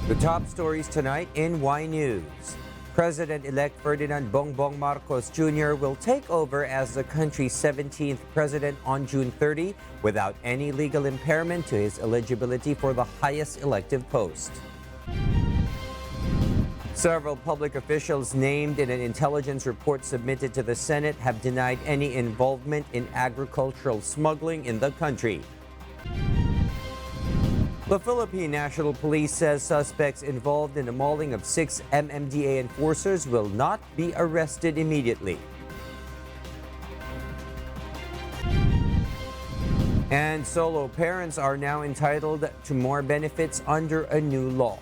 The top stories tonight in Y News. President-elect Ferdinand Bongbong Marcos Jr. will take over as the country's 17th president on June 30 without any legal impairment to his eligibility for the highest elective post. Several public officials named in an intelligence report submitted to the Senate have denied any involvement in agricultural smuggling in the country. The Philippine National Police says suspects involved in the mauling of 6 MMDA enforcers will not be arrested immediately. And solo parents are now entitled to more benefits under a new law.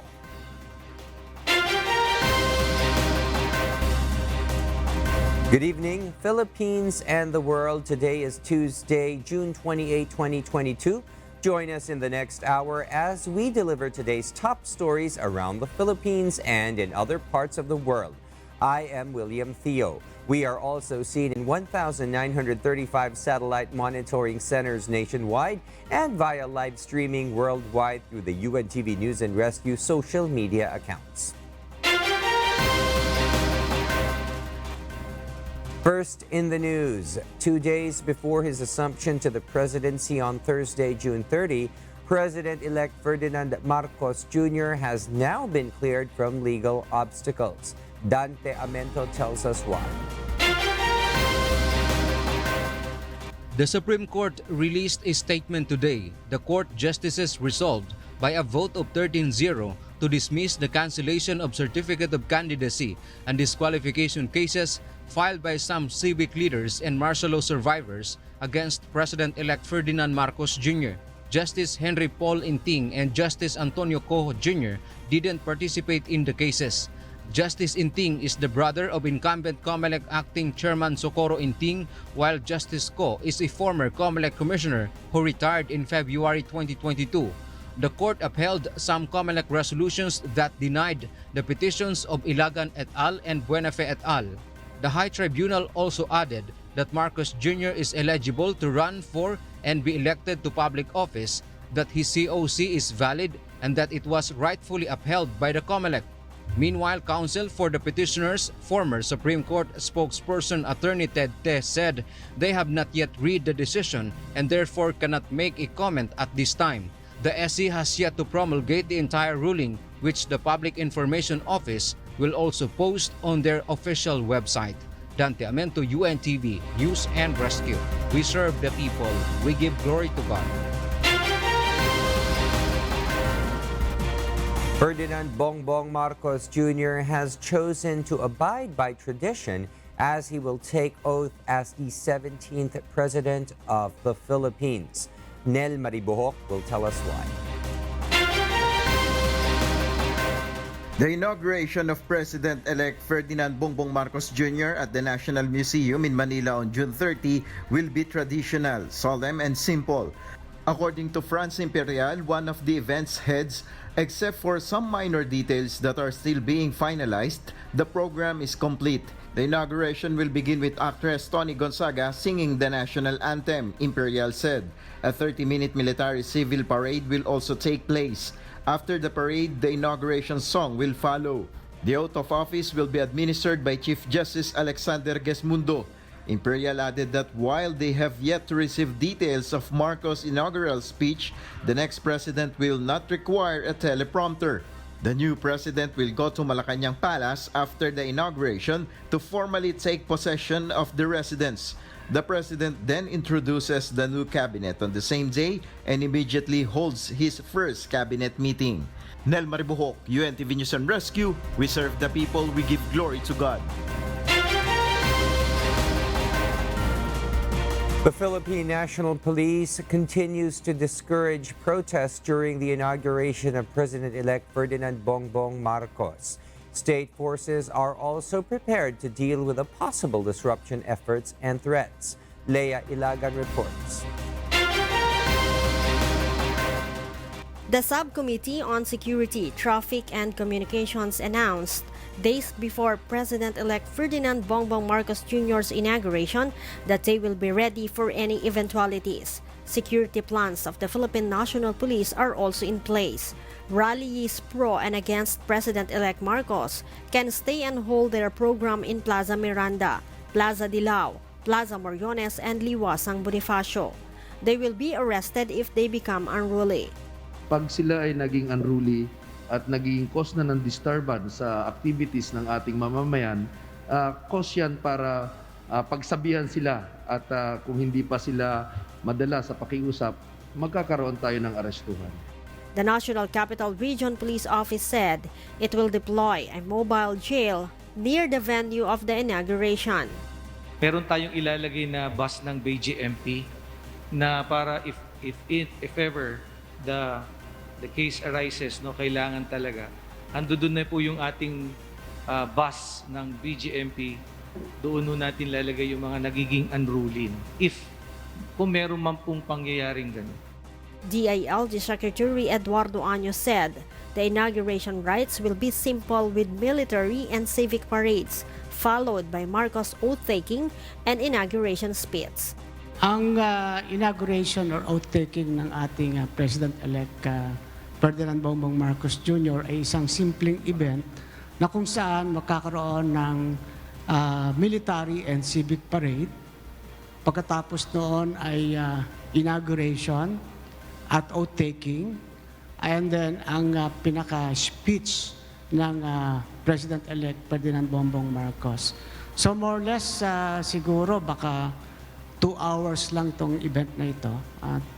Good evening, Philippines and the world. Today is Tuesday, June 28, 2022. Join us in the next hour as we deliver today's top stories around the Philippines and in other parts of the world. I am William Theo. We are also seen in 1,935 satellite monitoring centers nationwide and via live streaming worldwide through the UNTV News and Rescue social media accounts. First in the news, 2 days before his assumption to the presidency on Thursday, June 30, President-elect Ferdinand Marcos Jr. has now been cleared from legal obstacles. Dante Amento tells us why. The Supreme Court released a statement today. The court justices resolved by a vote of 13-0 to dismiss the cancellation of certificate of candidacy and disqualification cases filed by some civic leaders and martial law survivors against President-elect Ferdinand Marcos Jr. Justice Henry Paul Inting and Justice Antonio Coho Jr. didn't participate in the cases. Justice Inting is the brother of incumbent COMELEC acting chairman Socorro Inting, while Justice Co is a former COMELEC commissioner who retired in February 2022. The court upheld some COMELEC resolutions that denied the petitions of Ilagan et al. And Buenafe et al. The High Tribunal also added that Marcos Jr. is eligible to run for and be elected to public office, that his COC is valid, and that it was rightfully upheld by the COMELEC. Meanwhile, counsel for the petitioners, former Supreme Court spokesperson Attorney Ted Te, said they have not yet read the decision and therefore cannot make a comment at this time. The SC has yet to promulgate the entire ruling, which the Public Information Office will also post on their official website. Dante Amento, UNTV, News and Rescue. We serve the people. We give glory to God. Ferdinand Bongbong Marcos Jr. has chosen to abide by tradition as he will take oath as the 17th President of the Philippines. Nel Maribohok will tell us why. The inauguration of President-elect Ferdinand Bongbong Marcos Jr. at the National Museum in Manila on June 30 will be traditional, solemn, and simple. According to France Imperial, one of the event's heads, except for some minor details that are still being finalized, the program is complete. The inauguration will begin with actress Tony Gonzaga singing the national anthem, Imperial said. A 30-minute military-civil parade will also take place. After the parade, the inauguration song will follow. The oath of office will be administered by Chief Justice Alexander Gesmundo. Imperial added that while they have yet to receive details of Marcos' inaugural speech, the next president will not require a teleprompter. The new president will go to Malacanang Palace after the inauguration to formally take possession of the residence. The president then introduces the new cabinet on the same day and immediately holds his first cabinet meeting. Nel Maribohok, UNTV News and Rescue. We serve the people, we give glory to God. The Philippine National Police continues to discourage protests during the inauguration of President-elect Ferdinand Bongbong Marcos. State forces are also prepared to deal with the possible disruption efforts and threats. Leia Ilagan reports. The Subcommittee on Security, Traffic and Communications announced days before President-elect Ferdinand Bongbong Marcos Jr.'s inauguration that they will be ready for any eventualities. Security plans of the Philippine National Police are also in place. Rallies pro and against President-elect Marcos can stay and hold their program in Plaza Miranda, Plaza Dilao, Plaza Moriones, and Liwasang Bonifacio. They will be arrested if they become unruly. Pag sila ay naging unruly at naging cause na ng disturbance sa activities ng ating mamamayan, cause yan para pagsabihan sila at kung hindi pa sila madala sa pakiusap, magkakaroon tayo ng arestuhan. The National Capital Region Police Office said it will deploy a mobile jail near the venue of the inauguration. Meron tayong ilalagay na bus ng BGMP na para if ever the case arises, no, kailangan talaga andun na po yung ating bus ng BGMP. Doon natin lalagay yung mga nagiging unruly kung meron man pong pangyayaring ganun. DILG Secretary Eduardo Año said the inauguration rites will be simple with military and civic parades, followed by Marcos oath-taking and inauguration speech. Ang inauguration or oath-taking ng ating President-elect Ferdinand Bongbong Marcos Jr. ay isang simpleng event na kung saan magkakaroon ng military and civic parade. Pagkatapos noon ay inauguration at oath-taking, and then ang pinaka-speech ng President-elect Ferdinand Bongbong Marcos. So more or less siguro baka 2 hours lang tong event na ito. At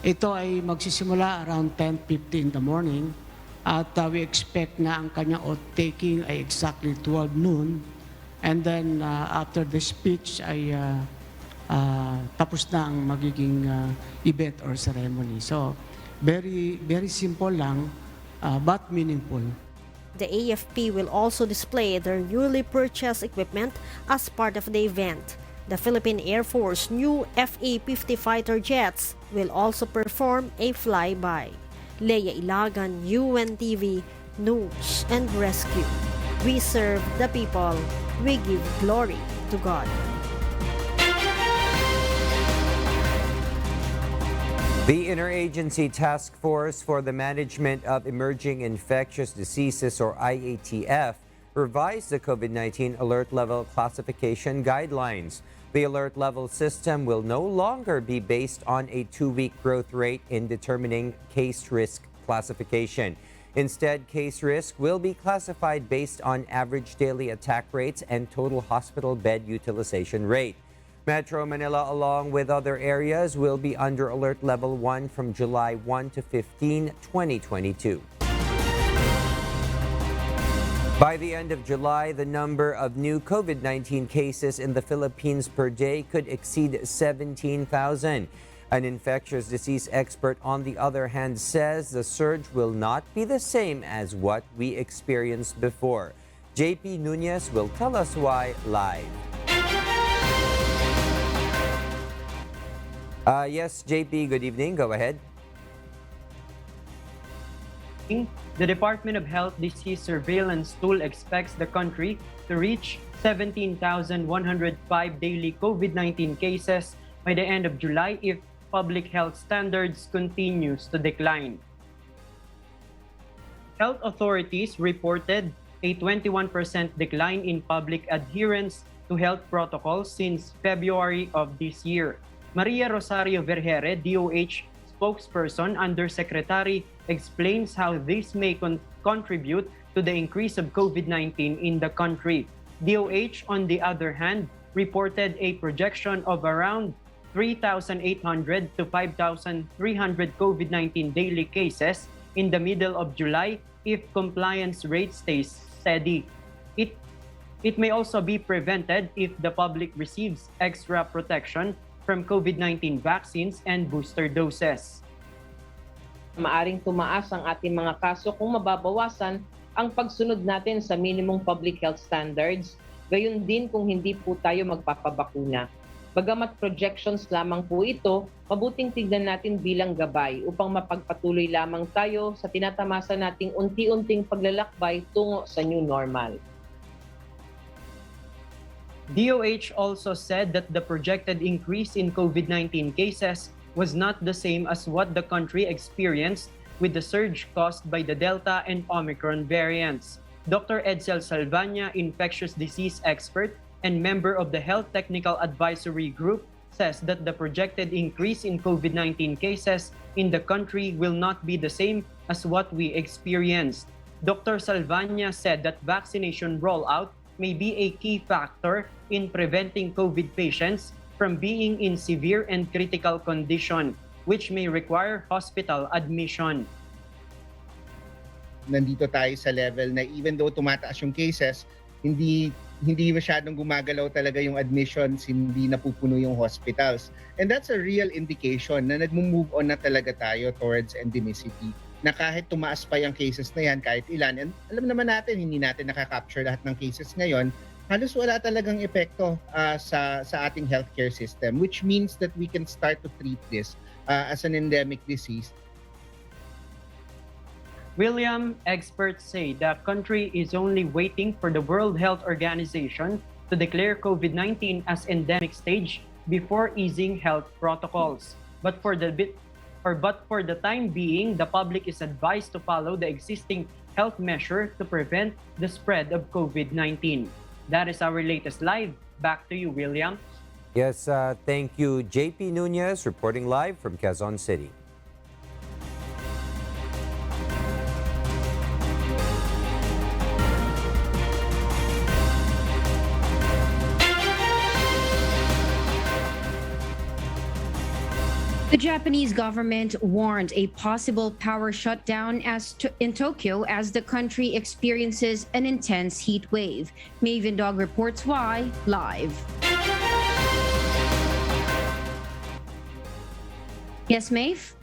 ito ay magsisimula around 10:50 in the morning. At we expect na ang kanyang oath-taking ay exactly 12 noon. And then after the speech ay tapos na ang magiging event or ceremony. So very, very simple lang but meaningful. The AFP will also display their newly purchased equipment as part of the event. The Philippine Air Force new FA-50 fighter jets will also perform a flyby. Leia Ilagan, UNTV, News and Rescue. We serve the people. We give glory to God. The Interagency Task Force for the Management of Emerging Infectious Diseases, or IATF, revised the COVID-19 alert level classification guidelines. The alert level system will no longer be based on a 2-week growth rate in determining case risk classification. Instead, case risk will be classified based on average daily attack rates and total hospital bed utilization rate. Metro Manila, along with other areas, will be under Alert Level 1 from July 1 to 15, 2022. By the end of July, the number of new COVID-19 cases in the Philippines per day could exceed 17,000. An infectious disease expert, on the other hand, says the surge will not be the same as what we experienced before. JP Nunez will tell us why live. Yes, JP, good evening. Go ahead. The Department of Health Disease Surveillance Tool expects the country to reach 17,105 daily COVID-19 cases by the end of July if public health standards continues to decline. Health authorities reported a 21% decline in public adherence to health protocols since February of this year. Maria Rosario Vergere, DOH spokesperson, Undersecretary, explains how this may contribute to the increase of COVID-19 in the country. DOH, on the other hand, reported a projection of around 3,800 to 5,300 COVID-19 daily cases in the middle of July if compliance rate stays steady. It may also be prevented if the public receives extra protection from COVID-19 vaccines and booster doses. Maaring tumaas ang ating mga kaso kung mababawasan ang pagsunod natin sa minimum public health standards, gayon din kung hindi po tayo magpapabakuna. Bagamat projections lamang po ito, mabuting tignan natin bilang gabay upang mapagpatuloy lamang tayo sa tinatamasa nating unti-unting paglalakbay tungo sa new normal. DOH also said that the projected increase in COVID-19 cases was not the same as what the country experienced with the surge caused by the Delta and Omicron variants. Dr. Edsel Salvania, infectious disease expert and member of the Health Technical Advisory Group, says that the projected increase in COVID-19 cases in the country will not be the same as what we experienced. Dr. Salvania said that vaccination rollout may be a key factor in preventing COVID patients from being in severe and critical condition, which may require hospital admission. Nandito tayo sa level na even though tumataas yung cases, hindi masyadong gumagalaw talaga yung admissions, hindi napupuno yung hospitals. And that's a real indication na nagmo-move on na talaga tayo towards endemicity. Na kahit tumaas pa yung cases na yan, kahit ilan, and alam naman natin, hindi natin nakaka-capture lahat ng cases ngayon, halos wala talagang epekto sa ating healthcare system, which means that we can start to treat this as an endemic disease. William, experts say the country is only waiting for the World Health Organization to declare COVID-19 as endemic stage before easing health protocols. But for the time being, the public is advised to follow the existing health measure to prevent the spread of COVID-19. That is our latest live. Back to you, William. Yes, thank you, JP Nunez, reporting live from Quezon City. The Japanese government warned a possible power shutdown in Tokyo as the country experiences an intense heat wave. Maven Dog reports why live. Yes, Maeve?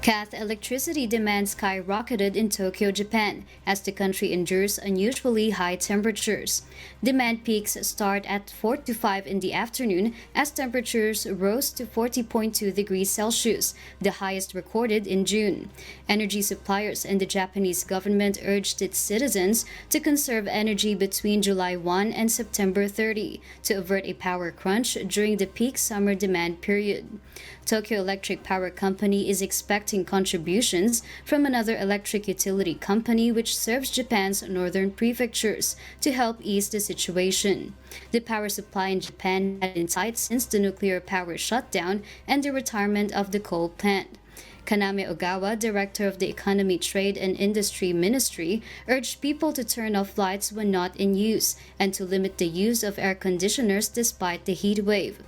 Kath, electricity demand skyrocketed in Tokyo, Japan, as the country endures unusually high temperatures. Demand peaks start at 4 to 5 in the afternoon as temperatures rose to 40.2 degrees Celsius, the highest recorded in June. Energy suppliers and the Japanese government urged its citizens to conserve energy between July 1 and September 30 to avert a power crunch during the peak summer demand period. Tokyo Electric Power Company is expecting contributions from another electric utility company which serves Japan's northern prefectures to help ease the situation. The power supply in Japan had been tight since the nuclear power shutdown and the retirement of the coal plant. Kaname Ogawa, director of the Economy, Trade and Industry Ministry, urged people to turn off lights when not in use and to limit the use of air conditioners despite the heat wave.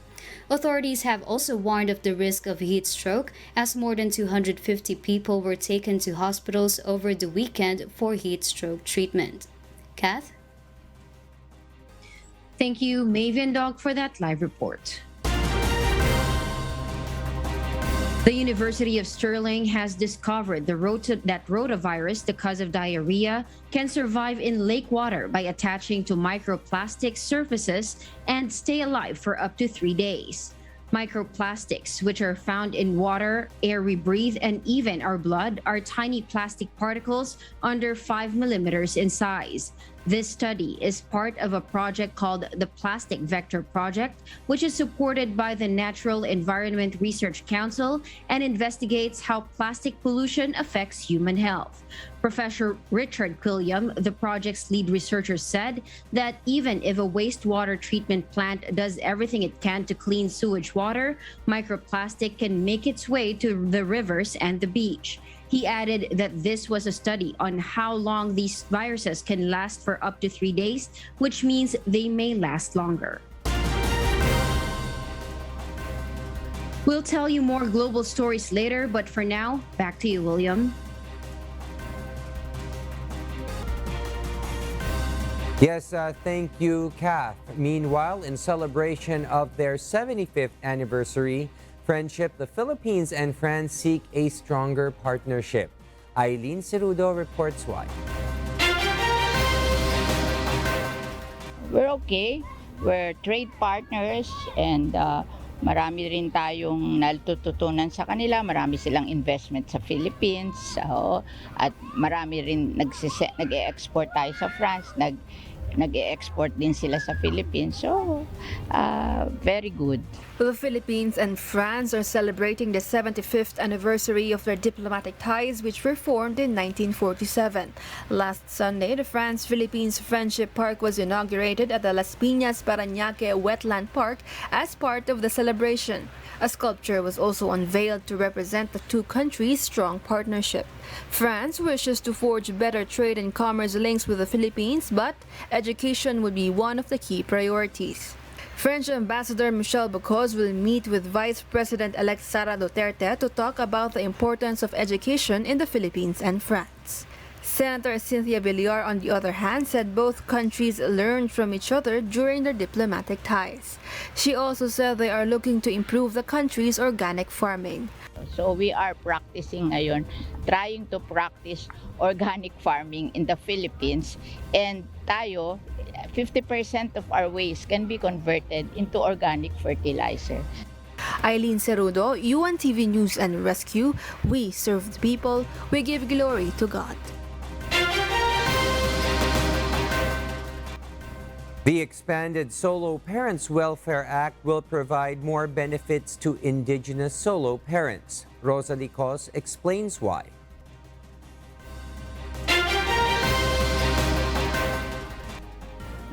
Authorities have also warned of the risk of heat stroke as more than 250 people were taken to hospitals over the weekend for heat stroke treatment. Kath? Thank you, Maven Dog, for that live report. The University of Stirling has discovered that rotavirus, the cause of diarrhea, can survive in lake water by attaching to microplastic surfaces and stay alive for up to 3 days. Microplastics, which are found in water, air we breathe, and even our blood, are tiny plastic particles under 5 millimeters in size. This study is part of a project called the Plastic Vector Project, which is supported by the Natural Environment Research Council and investigates how plastic pollution affects human health. Professor Richard Quilliam, the project's lead researcher, said that even if a wastewater treatment plant does everything it can to clean sewage water, microplastic can make its way to the rivers and the beach. He added that this was a study on how long these viruses can last for up to 3 days, which means they may last longer. We'll tell you more global stories later, but for now, back to you, William. Yes, thank you, Kath. Meanwhile, in celebration of their 75th anniversary friendship, the Philippines and France seek a stronger partnership. Eileen Cerudo reports why. We're okay. We're trade partners and marami rin tayong natututunan sa kanila. Marami silang investment sa Philippines. At marami rin nag-e-export tayo sa France. nag-e-export din sila sa Philippines. So, very good. The Philippines and France are celebrating the 75th anniversary of their diplomatic ties, which were formed in 1947. Last Sunday, the France-Philippines Friendship Park was inaugurated at the Las Piñas Parañaque Wetland Park as part of the celebration. A sculpture was also unveiled to represent the two countries' strong partnership. France wishes to forge better trade and commerce links with the Philippines, but education would be one of the key priorities. French Ambassador Michel Bocuse will meet with Vice President-elect Sara Duterte to talk about the importance of education in the Philippines and France. Senator Cynthia Villar, on the other hand, said both countries learned from each other during their diplomatic ties. She also said they are looking to improve the country's organic farming. So we are practicing ngayon, trying to practice organic farming in the Philippines. And tayo, 50% of our waste can be converted into organic fertilizer. Eileen Cerudo, UNTV News and Rescue. We serve the people. We give glory to God. The expanded Solo Parents Welfare Act will provide more benefits to Indigenous solo parents. Rosalie Cos explains why.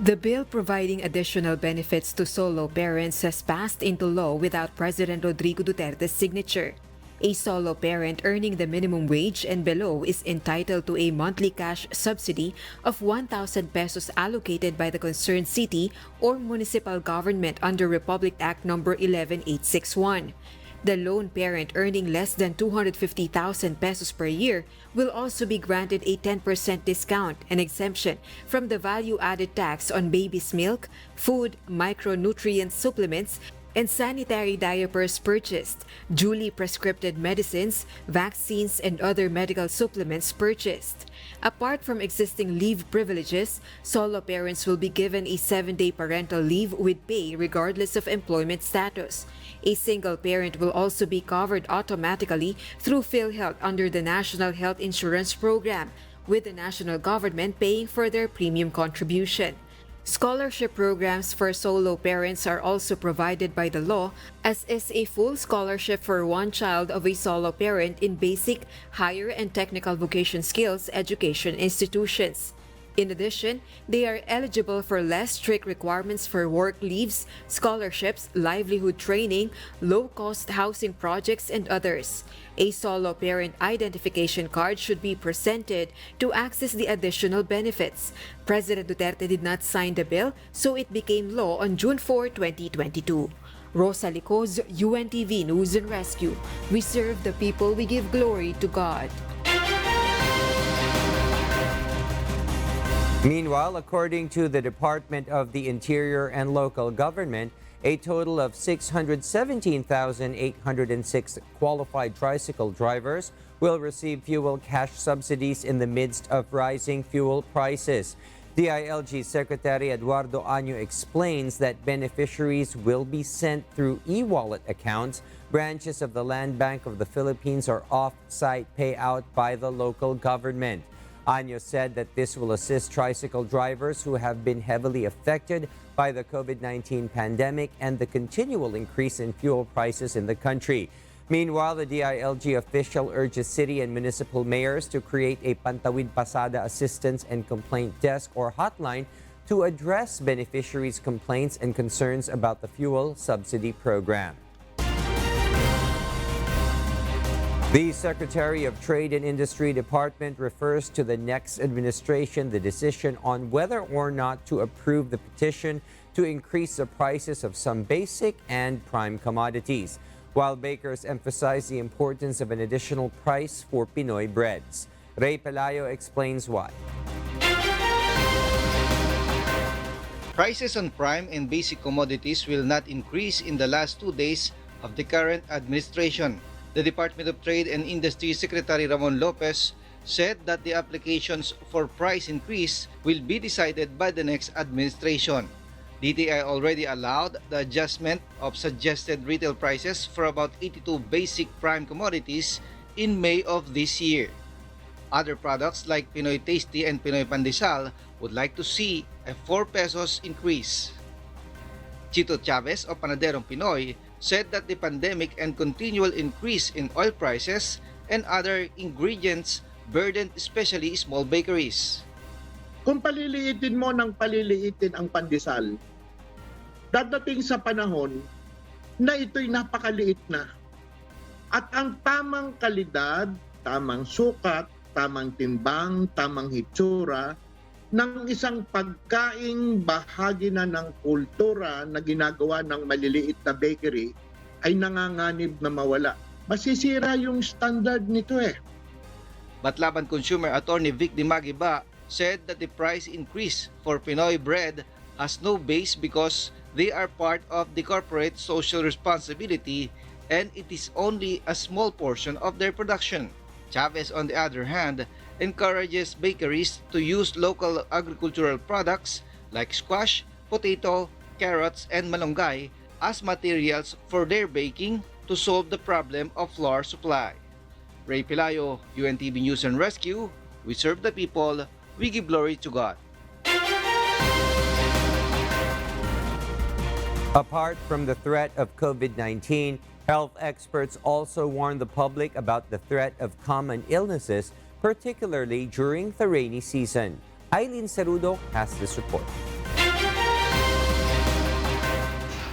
The bill providing additional benefits to solo parents has passed into law without President Rodrigo Duterte's signature. A solo parent earning the minimum wage and below is entitled to a monthly cash subsidy of 1,000 pesos allocated by the concerned city or municipal government under Republic Act No. 11861. The lone parent earning less than 250,000 pesos per year will also be granted a 10% discount and exemption from the value-added tax on baby's milk, food, micronutrient supplements, and sanitary diapers purchased, duly prescribed medicines, vaccines, and other medical supplements purchased. Apart from existing leave privileges, solo parents will be given a 7-day parental leave with pay regardless of employment status. A single parent will also be covered automatically through PhilHealth under the National Health Insurance Program, with the national government paying for their premium contribution. Scholarship programs for solo parents are also provided by the law, as is a full scholarship for one child of a solo parent in basic, higher, and technical vocation skills education institutions. In addition, they are eligible for less strict requirements for work leaves, scholarships, livelihood training, low-cost housing projects, and others. A solo parent identification card should be presented to access the additional benefits. President Duterte did not sign the bill, so it became law on June 4, 2022. Rosa Licos, UNTV News and Rescue. We serve the people, we give glory to God. Meanwhile, according to the Department of the Interior and Local Government, a total of 617,806 qualified tricycle drivers will receive fuel cash subsidies in the midst of rising fuel prices. DILG Secretary Eduardo Año explains that beneficiaries will be sent through e-wallet accounts. Branches of the Land Bank of the Philippines are off-site payout by the local government. Año said that this will assist tricycle drivers who have been heavily affected by the COVID-19 pandemic and the continual increase in fuel prices in the country. Meanwhile, the DILG official urges city and municipal mayors to create a Pantawid Pasada Assistance and Complaint Desk or hotline to address beneficiaries' complaints and concerns about the fuel subsidy program. The Secretary of Trade and Industry Department refers to the next administration the decision on whether or not to approve the petition to increase the prices of some basic and prime commodities, while bakers emphasize the importance of an additional price for Pinoy breads. Ray Pelayo explains why. Prices on prime and basic commodities will not increase in the last 2 days of the current administration. The Department of Trade and Industry Secretary Ramon Lopez said that the applications for price increase will be decided by the next administration. DTI already allowed the adjustment of suggested retail prices for about 82 basic prime commodities in May of this year. Other products like Pinoy Tasty and Pinoy Pandesal would like to see a 4 pesos increase. Chito Chavez of Panaderong Pinoy said that the pandemic and continual increase in oil prices and other ingredients burdened especially small bakeries. Kung paliliitin mo ng paliliitin ang pandesal, dadating sa panahon na ito'y napakaliit na. At ang tamang kalidad, tamang sukat, tamang timbang, tamang hitsura ng isang pagkaing bahagi na ng kultura na ginagawa ng maliliit na bakery ay nanganganib na mawala. Masisira yung standard nito eh. Batlaban Consumer Attorney Vic Dimagiba said that the price increase for Pinoy bread has no base because they are part of the corporate social responsibility and it is only a small portion of their production. Chavez, on the other hand, encourages bakeries to use local agricultural products like squash, potato, carrots, and malunggay as materials for their baking to solve the problem of flour supply. Ray Pilayo, UNTV News and Rescue. We serve the people. We give glory to God. Apart from the threat of COVID-19, health experts also warn the public about the threat of common illnesses, particularly during the rainy season. Eileen Cerudo has this report.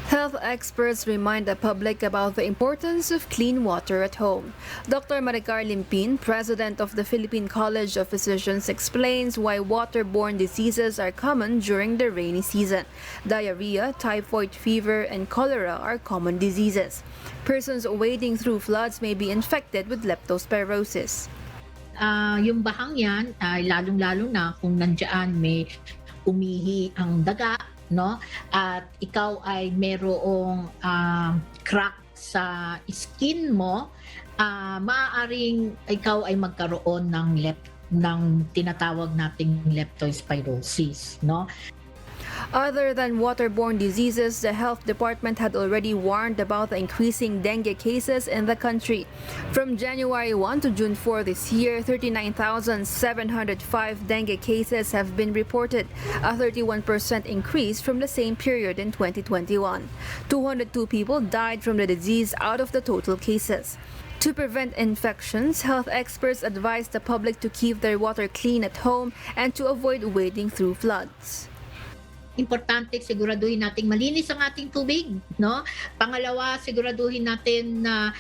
Health experts remind the public about the importance of clean water at home. Dr. Maricar Limpin, president of the Philippine College of Physicians, explains why waterborne diseases are common during the rainy season. Diarrhea, typhoid fever, and cholera are common diseases. Persons wading through floods may be infected with leptospirosis. Yung bahang yan, lalong-lalo na kung nandiyan may umihi ang daga, no? At ikaw ay merong crack sa skin mo, maaaring ikaw ay magkaroon ng tinatawag nating leptospirosis, no? Other than waterborne diseases, the health department had already warned about the increasing dengue cases in the country. From January 1 to June 4 this year, 39,705 dengue cases have been reported, a 31% increase from the same period in 2021. 202 people died from the disease out of the total cases. To prevent infections, health experts advise the public to keep their water clean at home and to avoid wading through floods. Importante siguraduhin nating malinis ang ating tubig, no? Pangalawa, siguraduhin natin na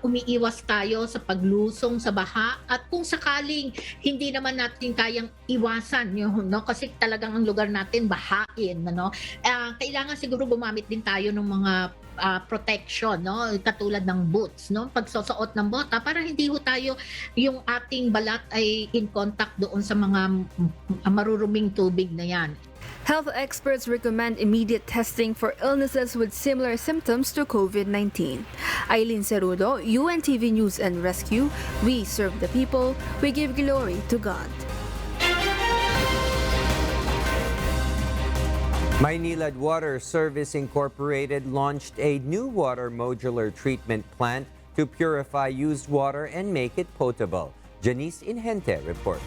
umiiwas tayo sa paglusong sa baha at kung sakaling hindi naman natin kayang iwasan, no? Kasi talagang ang lugar natin bahain, no? Kailangan siguro gumamit din tayo ng mga protection, no? Katulad ng boots, no? Pagsusuot ng bota para hindi ho tayo yung ating balat ay in contact doon sa mga maruruming tubig na yan. Health experts recommend immediate testing for illnesses with similar symptoms to COVID-19. Eileen Cerudo, UNTV News and Rescue. We serve the people. We give glory to God. Maynilad Water Service Incorporated launched a new water modular treatment plant to purify used water and make it potable. Janice Inhente reports.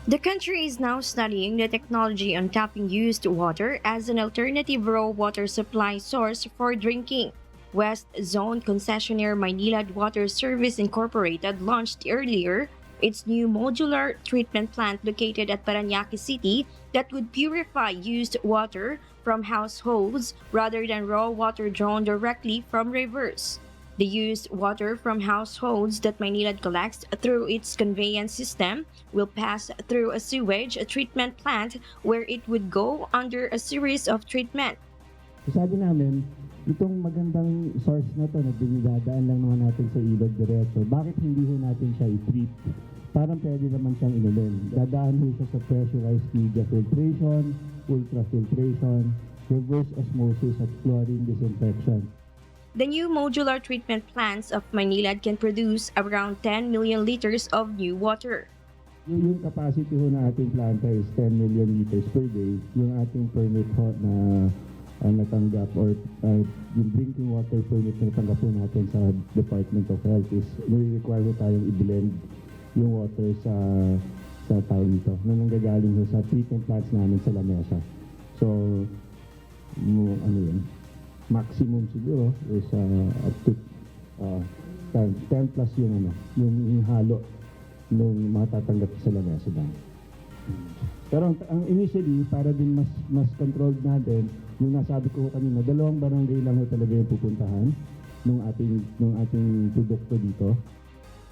The country is now studying the technology on tapping used water as an alternative raw water supply source for drinking. West Zone concessionaire Maynilad Water Service Incorporated launched earlier its new modular treatment plant located at Parañaque City that would purify used water from households rather than raw water drawn directly from rivers. The used water from households that Maynilad collects through its conveyance system will pass through a sewage treatment plant where it would go under a series of treatment. Sabi namin, itong magandang source na to na dinidadaan lang naman natin sa ilog diretso, bakit hindi ho natin siya i-treat? Parang pwede naman siyang inumin. Dadaan ho siya sa pressurized media filtration, ultrafiltration, reverse osmosis at chlorine disinfection. The new modular treatment plants of Maynilad can produce around 10 million liters of new water. Yung capacity ho na ating planta is 10 million liters per day. Yung ating permit ho na natanggap or yung drinking water permit na natanggap po natin sa Department of Health is nire-require po tayong i-blend yung water sa tao dito na nanggagaling po sa treatment plants namin sa lamesa. So, ano yun? Maximum siguro is up to 10 plus yung halo nung matatanggap sa lamesa doon. Pero ang initially, para din mas controlled natin, yung nasabi ko kanina, 2 barangay lang talaga yung pupuntahan nung ating produkto dito.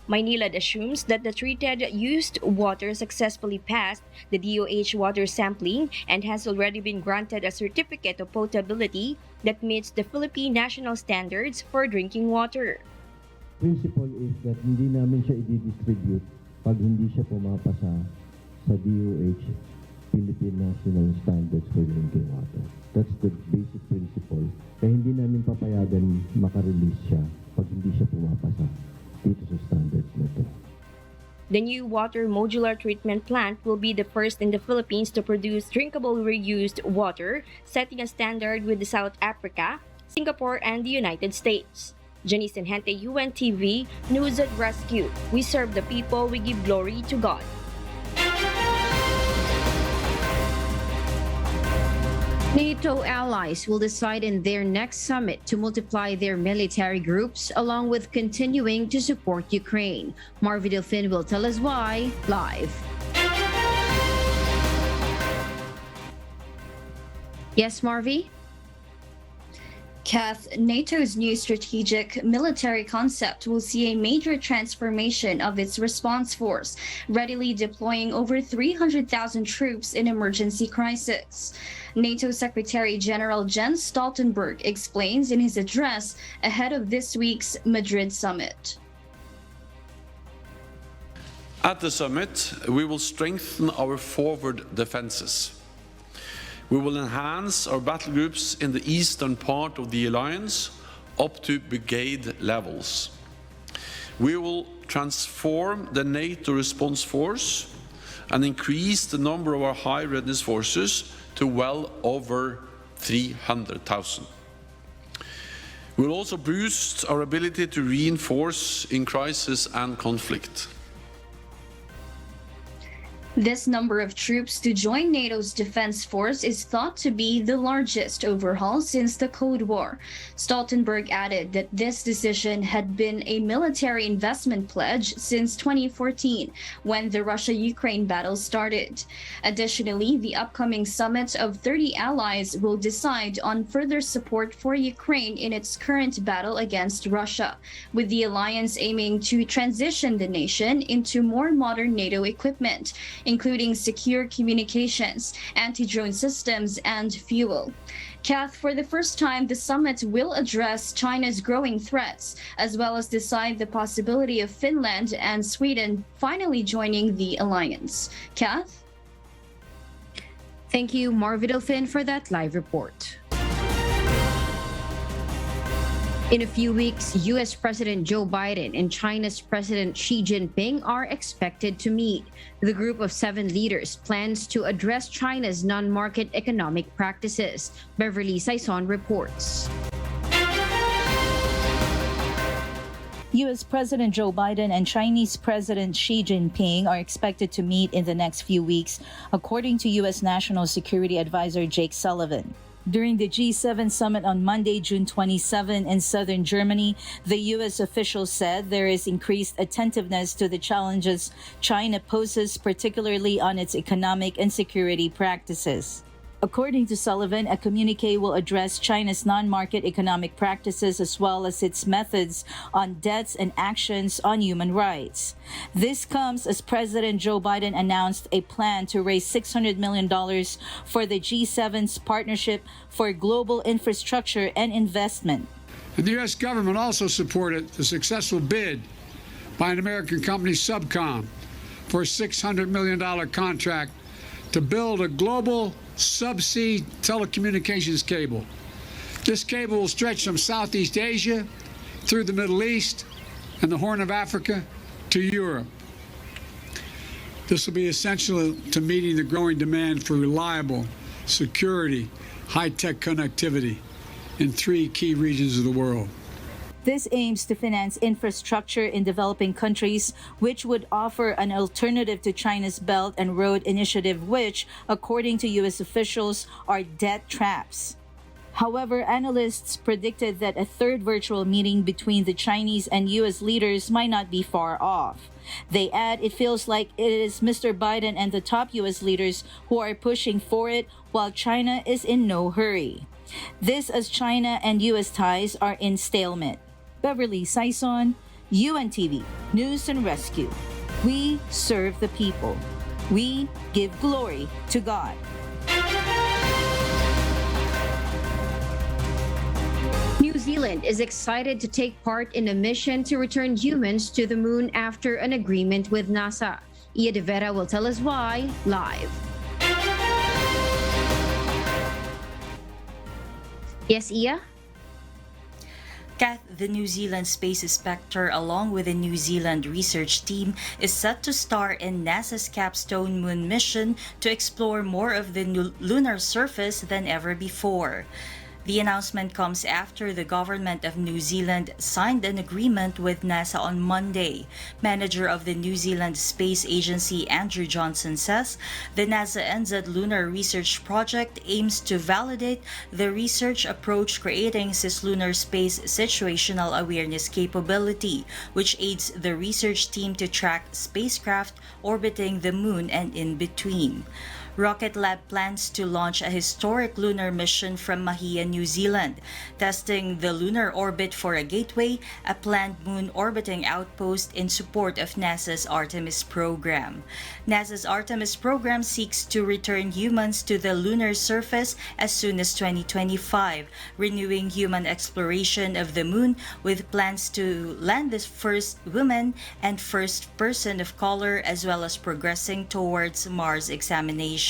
Maynilad assumes that the treated used water successfully passed the DOH water sampling and has already been granted a certificate of potability that meets the Philippine national standards for drinking water. Principle is that hindi namin siya i-distribute pag hindi siya pumapasa sa DOH Philippine National Standards for Drinking Water. That's the basic principle. Kaya hindi namin papayagan makarelease siya pag hindi siya pumapasa dito sa standards nito. The new water modular treatment plant will be the first in the Philippines to produce drinkable reused water, setting a standard with South Africa, Singapore, and the United States. Janice Enhente, UNTV, News at Rescue. We serve the people, we give glory to God. NATO allies will decide in their next summit to multiply their military groups along with continuing to support Ukraine. Marvi Delfin will tell us why live. Yes, Marvi? Kath, NATO's new strategic military concept will see a major transformation of its response force, readily deploying over 300,000 troops in emergency crisis. NATO Secretary General Jens Stoltenberg explains in his address ahead of this week's Madrid summit. At the summit, we will strengthen our forward defenses. We will enhance our battle groups in the eastern part of the alliance up to brigade levels. We will transform the NATO response force and increase the number of our high readiness forces to well over 300,000. We will also boost our ability to reinforce in crisis and conflict. This number of troops to join NATO's defense force is thought to be the largest overhaul since the Cold War. Stoltenberg added that this decision had been a military investment pledge since 2014, when the Russia-Ukraine battle started. Additionally, the upcoming summit of 30 allies will decide on further support for Ukraine in its current battle against Russia, with the alliance aiming to transition the nation into more modern NATO equipment, including secure communications, anti-drone systems, and fuel. Kath, for the first time, the summit will address China's growing threats, as well as decide the possibility of Finland and Sweden finally joining the alliance. Kath? Thank you, Marvi Delfin, for that live report. In a few weeks, U.S. President Joe Biden and China's President Xi Jinping are expected to meet. The group of 7 leaders plans to address China's non-market economic practices. Beverly Saison reports. U.S. President Joe Biden and Chinese President Xi Jinping are expected to meet in the next few weeks, according to U.S. National Security Advisor Jake Sullivan. During the G7 summit on Monday, June 27 in southern Germany, the U.S. officials said there is increased attentiveness to the challenges China poses, particularly on its economic and security practices. According to Sullivan, a communique will address China's non-market economic practices as well as its methods on debts and actions on human rights. This comes as President Joe Biden announced a plan to raise $600 million for the G7's Partnership for Global Infrastructure and Investment. And the U.S. government also supported the successful bid by an American company, Subcom, for a $600 million contract to build a global subsea telecommunications cable. This cable will stretch from Southeast Asia through the Middle East and the Horn of Africa to Europe. This will be essential to meeting the growing demand for reliable, security, high-tech connectivity in 3 key regions of the world. This aims to finance infrastructure in developing countries, which would offer an alternative to China's Belt and Road Initiative, which, according to U.S. officials, are debt traps. However, analysts predicted that a third virtual meeting between the Chinese and U.S. leaders might not be far off. They add it feels like it is Mr. Biden and the top U.S. leaders who are pushing for it, while China is in no hurry. This as China and U.S. ties are in stalemate. Beverly Sison, UNTV, News and Rescue. We serve the people. We give glory to God. New Zealand is excited to take part in a mission to return humans to the moon after an agreement with NASA. Ia de Vera will tell us why live. Yes, Ia? Kath, the New Zealand Space Inspector, along with the New Zealand research team, is set to star in NASA's Capstone Moon mission to explore more of the lunar surface than ever before. The announcement comes after the government of New Zealand signed an agreement with NASA on Monday. Manager of the New Zealand Space Agency, Andrew Johnson, says the NASA NZ Lunar Research Project aims to validate the research approach, creating cislunar space situational awareness capability, which aids the research team to track spacecraft orbiting the moon and in between. Rocket Lab plans to launch a historic lunar mission from Mahia, New Zealand, testing the lunar orbit for a gateway, a planned moon orbiting outpost in support of NASA's Artemis program. NASA's Artemis program seeks to return humans to the lunar surface as soon as 2025, renewing human exploration of the moon with plans to land the first woman and first person of color, as well as progressing towards Mars examination.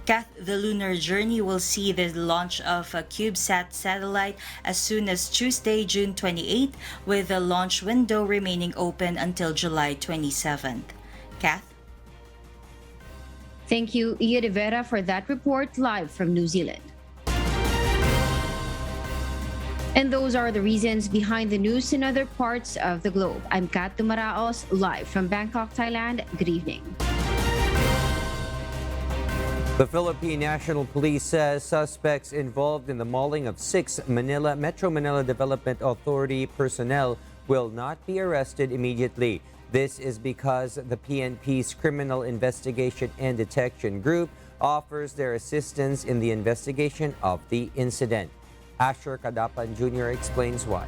Kath, the lunar journey will see the launch of a CubeSat satellite as soon as Tuesday, June 28, with the launch window remaining open until July 27th. Kath? Thank you, Ia de Vera, for that report live from New Zealand. And those are the reasons behind the news in other parts of the globe. I'm Kat Dumaraos, live from Bangkok, Thailand. Good evening. The Philippine National Police says suspects involved in the mauling of 6 Metro Manila Development Authority personnel will not be arrested immediately. This is because the PNP's Criminal Investigation and Detection Group offers their assistance in the investigation of the incident. Asher Kadapan Jr. explains why.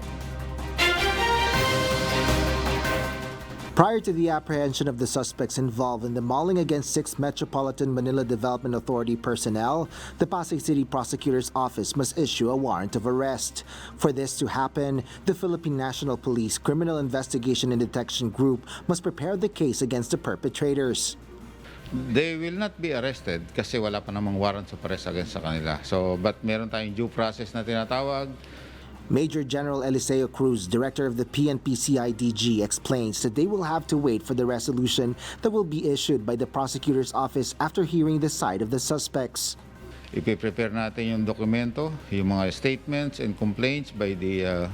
Prior to the apprehension of the suspects involved in the mauling against 6 Metropolitan Manila Development Authority personnel, the Pasay City Prosecutor's Office must issue a warrant of arrest. For this to happen, the Philippine National Police Criminal Investigation and Detection Group must prepare the case against the perpetrators. They will not be arrested kasi wala pa namang warrant of arrest against sa kanila. But meron tayong due process na tinatawag. Major General Eliseo Cruz, director of the PNP-CIDG, explains that they will have to wait for the resolution that will be issued by the prosecutor's office after hearing the side of the suspects. Ipiprepare natin yung dokumento, yung mga statements and complaints by the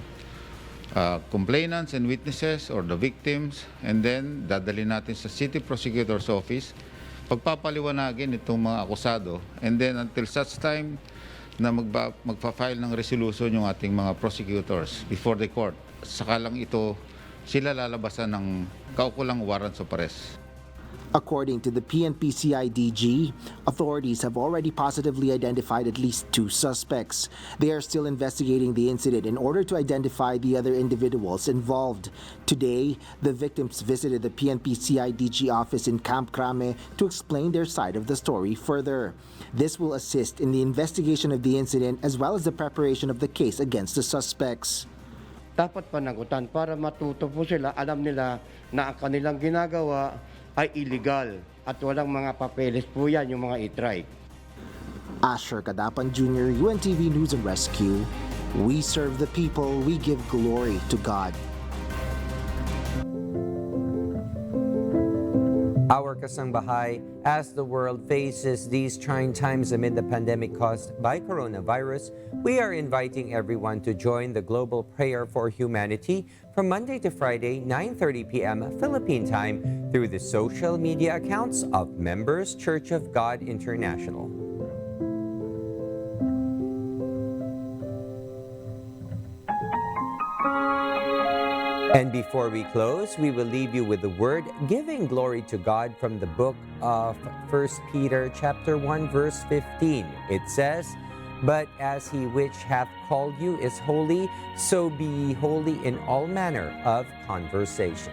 complainants and witnesses or the victims, and then dadalhin natin sa City Prosecutor's Office, pagpapaliwanagin itong mga akusado, and then until such time na magpa-file ng resolution yung ating mga prosecutors before the court. Saka lang ito sila lalabasan ng kaukulang warrants of arrest. According to the PNP-CIDG, authorities have already positively identified at least 2 suspects. They are still investigating the incident in order to identify the other individuals involved. Today, the victims visited the PNP-CIDG office in Camp Crame to explain their side of the story further. This will assist in the investigation of the incident as well as the preparation of the case against the suspects. Dapat panagutan para matuto po sila, alam nila na ang kanilang ginagawa ay illegal at walang mga papeles po yan yung mga i-try. Asher Kadapan Jr., UNTV News and Rescue. We serve the people, we give glory to God. our kasangbahay as the world faces these trying times amid the pandemic caused by coronavirus. We are inviting everyone to join the global prayer for humanity from Monday to Friday, 9:30 p.m. Philippine time through the social media accounts of Members Church of God International. And before we close, we will leave you with the word giving glory to God from the book of 1 Peter chapter 1 verse 15. It says, "But as he which hath called you is holy, so be ye holy in all manner of conversation."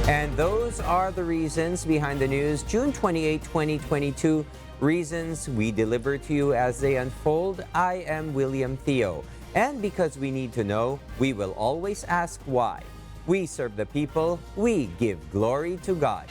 And those are the reasons behind the news, June 28, 2022. Reasons we deliver to you as they unfold. I am William Theo. And because we need to know, we will always ask why. We serve the people. We give glory to God.